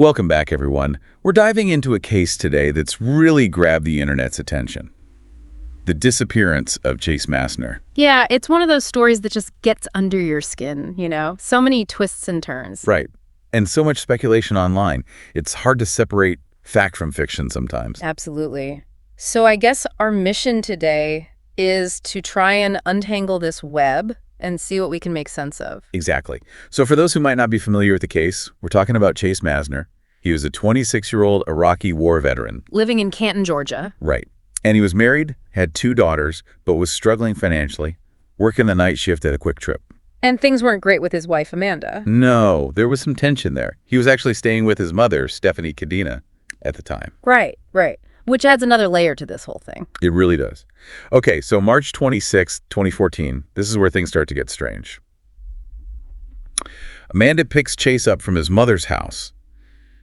Welcome back, everyone. We're diving into a case today that's really grabbed the internet's attention. The disappearance of Chase Massner. Yeah, it's one of those stories that just gets under your skin, So many twists and turns. Right. And so much speculation online. It's hard to separate fact from fiction sometimes. Absolutely. So I guess our mission today is to try and untangle this web and see what we can make sense of. Exactly. So for those who might not be familiar with the case, we're talking about Chase Massner. He was a 26-year-old Iraqi war veteran. Living in Canton, Georgia. Right. And he was married, had 2 daughters, but was struggling financially, working the night shift at a Quick Trip. And things weren't great with his wife, Amanda. No, there was some tension there. He was actually staying with his mother, Stephanie Cadena, at the time. Right. Which adds another layer to this whole thing. It really does. Okay, so March 26, 2014, this is where things start to get strange. Amanda picks Chase up from his mother's house,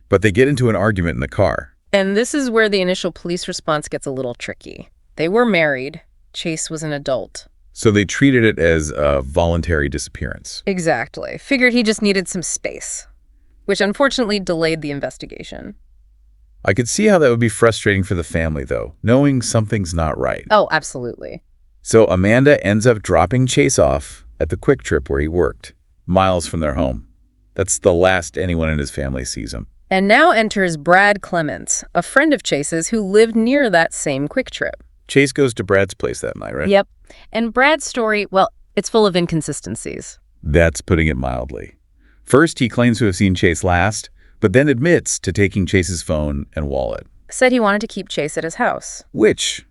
but they get into an argument in the car. And this is where the initial police response gets a little tricky. They were married. Chase was an adult. So they treated it as a voluntary disappearance. Exactly. Figured he just needed some space, which unfortunately delayed the investigation. I could see how that would be frustrating for the family, though, knowing something's not right. Oh, absolutely. So Amanda ends up dropping Chase off at the Quick Trip where he worked, miles from their home. That's the last anyone in his family sees him. And now enters Brad Clements, a friend of Chase's who lived near that same Quick Trip. Chase goes to Brad's place that night, right? Yep. And Brad's story, well, it's full of inconsistencies. That's putting it mildly. First, he claims to have seen Chase last, but then admits to taking Chase's phone and wallet. Said he wanted to keep Chase at his house. Which,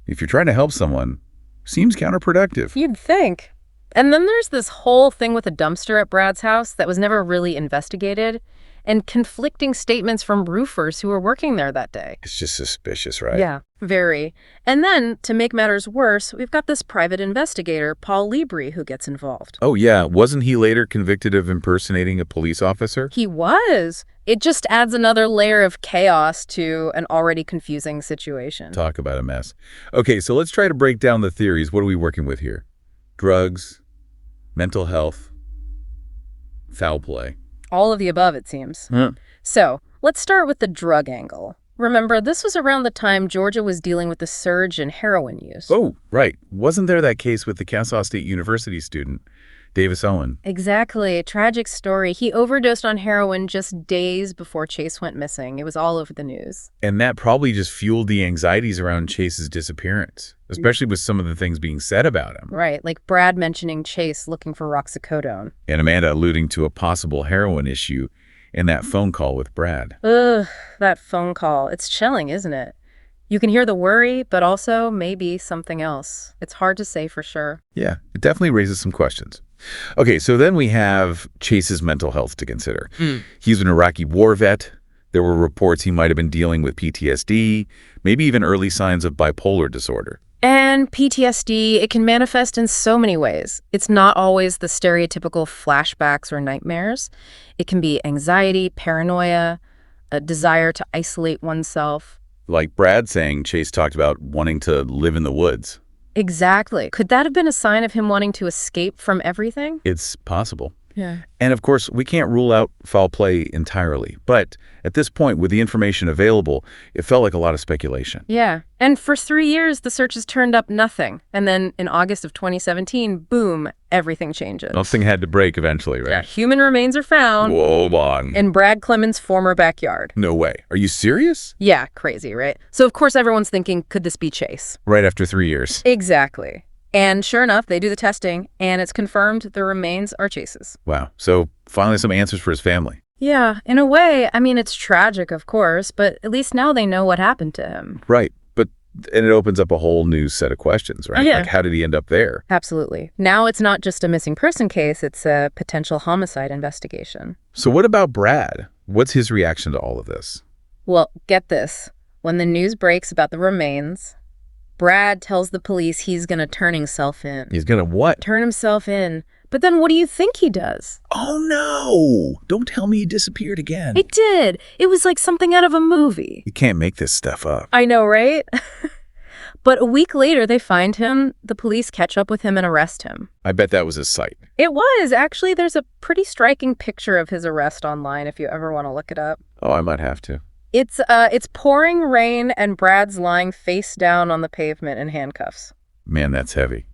if you're trying to help someone, seems counterproductive. You'd think. And then there's this whole thing with a dumpster at Brad's house that was never really investigated, and conflicting statements from roofers who were working there that day. It's just suspicious, right? Yeah, very. And then, to make matters worse, we've got this private investigator, Paul Libri, who gets involved. Oh, yeah. Wasn't he later convicted of impersonating a police officer? He was. It just adds another layer of chaos to an already confusing situation. Talk about a mess. Okay, so let's try to break down the theories. What are we working with here? Drugs, mental health, foul play. All of the above, it seems. Huh. So, let's start with the drug angle. Remember, this was around the time Georgia was dealing with the surge in heroin use. Oh, right. Wasn't there that case with the Kennesaw State University student, Davis Owen? Exactly. Tragic story. He overdosed on heroin just days before Chase went missing. It was all over the news. And that probably just fueled the anxieties around Chase's disappearance, especially with some of the things being said about him. Right, like Brad mentioning Chase looking for roxicodone. And Amanda alluding to a possible heroin issue in that phone call with Brad. Ugh, that phone call. It's chilling, isn't it? You can hear the worry, but also maybe something else. It's hard to say for sure. Yeah, it definitely raises some questions. Okay, so then we have Chase's mental health to consider. He's an Iraqi war vet. There were reports he might have been dealing with PTSD, maybe even early signs of bipolar disorder. And PTSD, it can manifest in so many ways. It's not always the stereotypical flashbacks or nightmares. It can be anxiety, paranoia, a desire to isolate oneself. Like Brad saying Chase talked about wanting to live in the woods. Exactly. Could that have been a sign of him wanting to escape from everything? It's possible. Yeah. And of course, we can't rule out foul play entirely. But at this point, with the information available, it felt like a lot of speculation. Yeah. And for 3 years, the searches turned up nothing. And then in August of 2017, boom, everything changes. Something had to break eventually, right? Yeah. Human remains are found. Whoa, bong. In Brad Clements' former backyard. No way. Are you serious? Yeah, crazy, right? So of course everyone's thinking, could this be Chase? Right after 3 years. Exactly. And sure enough, they do the testing, and it's confirmed the remains are Chase's. Wow. So finally some answers for his family. Yeah, in a way, I mean, it's tragic, of course, but at least now they know what happened to him. Right. And it opens up a whole new set of questions, right? Yeah. Like, how did he end up there? Absolutely. Now it's not just a missing person case, it's a potential homicide investigation. So what about Brad? What's his reaction to all of this? Well, get this. When the news breaks about the remains, Brad tells the police he's going to turn himself in. He's gonna what? Turn himself in. But then what do you think he does? Oh, no. Don't tell me he disappeared again. It did. It was like something out of a movie. You can't make this stuff up. I know, right? But a week later, they find him, the police catch up with him and arrest him. I bet that was a sight. It was. Actually, there's a pretty striking picture of his arrest online if you ever want to look it up. Oh, I might have to. It's pouring rain and Brad's lying face down on the pavement in handcuffs. Man, that's heavy.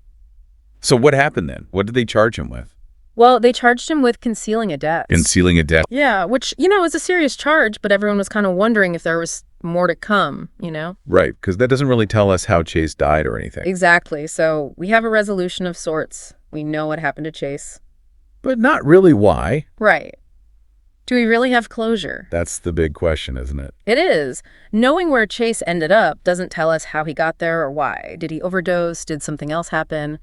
So what happened then? What did they charge him with? Well, they charged him with concealing a debt. Concealing a debt. Yeah, which, is a serious charge, but everyone was kind of wondering if there was more to come, Right, because that doesn't really tell us how Chase died or anything. Exactly. So we have a resolution of sorts. We know what happened to Chase. But not really why. Right. Do we really have closure? That's the big question, isn't it? It is. Knowing where Chase ended up doesn't tell us how he got there or why. Did he overdose? Did something else happen?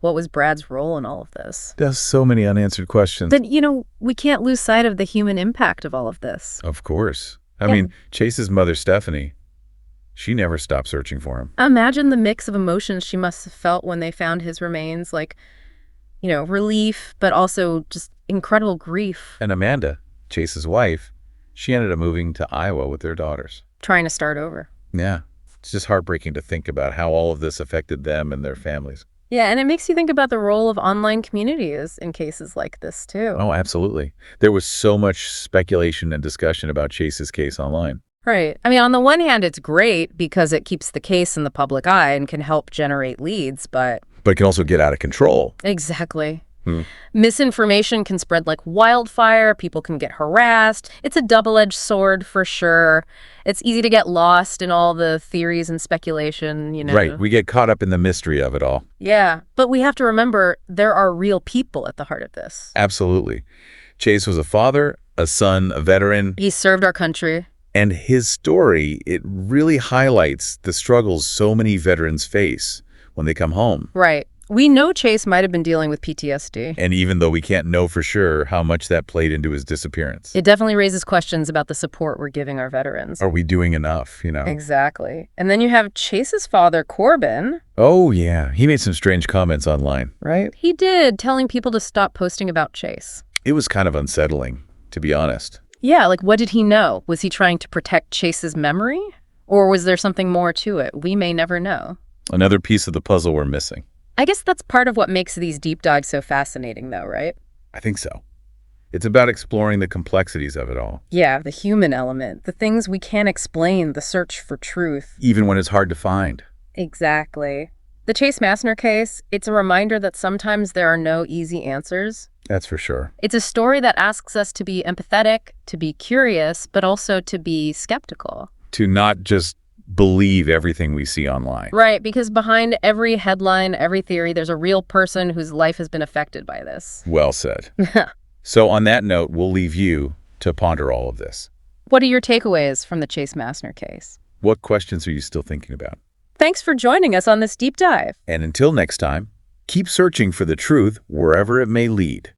What was Brad's role in all of this? There's so many unanswered questions. Then, we can't lose sight of the human impact of all of this. Of course. I mean, Chase's mother, Stephanie, she never stopped searching for him. Imagine the mix of emotions she must have felt when they found his remains, like, relief, but also just incredible grief. And Amanda, Chase's wife, she ended up moving to Iowa with their daughters. Trying to start over. Yeah. It's just heartbreaking to think about how all of this affected them and their families. Yeah, and it makes you think about the role of online communities in cases like this, too. Oh, absolutely. There was so much speculation and discussion about Chase's case online. Right. I mean, on the one hand, it's great because it keeps the case in the public eye and can help generate leads, but it can also get out of control. Exactly. Misinformation can spread like wildfire. People can get harassed. It's a double-edged sword for sure. It's easy to get lost in all the theories and speculation, Right. We get caught up in the mystery of it all. Yeah. But we have to remember there are real people at the heart of this. Absolutely. Chase was a father, a son, a veteran. He served our country. And his story, it really highlights the struggles so many veterans face when they come home. Right. We know Chase might have been dealing with PTSD. And even though we can't know for sure how much that played into his disappearance. It definitely raises questions about the support we're giving our veterans. Are we doing enough, Exactly. And then you have Chase's father, Corbin. Oh, yeah. He made some strange comments online, right? He did, telling people to stop posting about Chase. It was kind of unsettling, to be honest. Yeah, like what did he know? Was he trying to protect Chase's memory? Or was there something more to it? We may never know. Another piece of the puzzle we're missing. I guess that's part of what makes these deep dives so fascinating, though, right? I think so. It's about exploring the complexities of it all. Yeah, the human element, the things we can't explain, the search for truth. Even when it's hard to find. Exactly. The Chase Massner case, it's a reminder that sometimes there are no easy answers. That's for sure. It's a story that asks us to be empathetic, to be curious, but also to be skeptical. To not just believe everything we see online. Right, because behind every headline, every theory, there's a real person whose life has been affected by this. Well said. So on that note, we'll leave you to ponder all of this. What are your takeaways from the Chase Massner case? What questions are you still thinking about? Thanks for joining us on this deep dive. And until next time, keep searching for the truth wherever it may lead.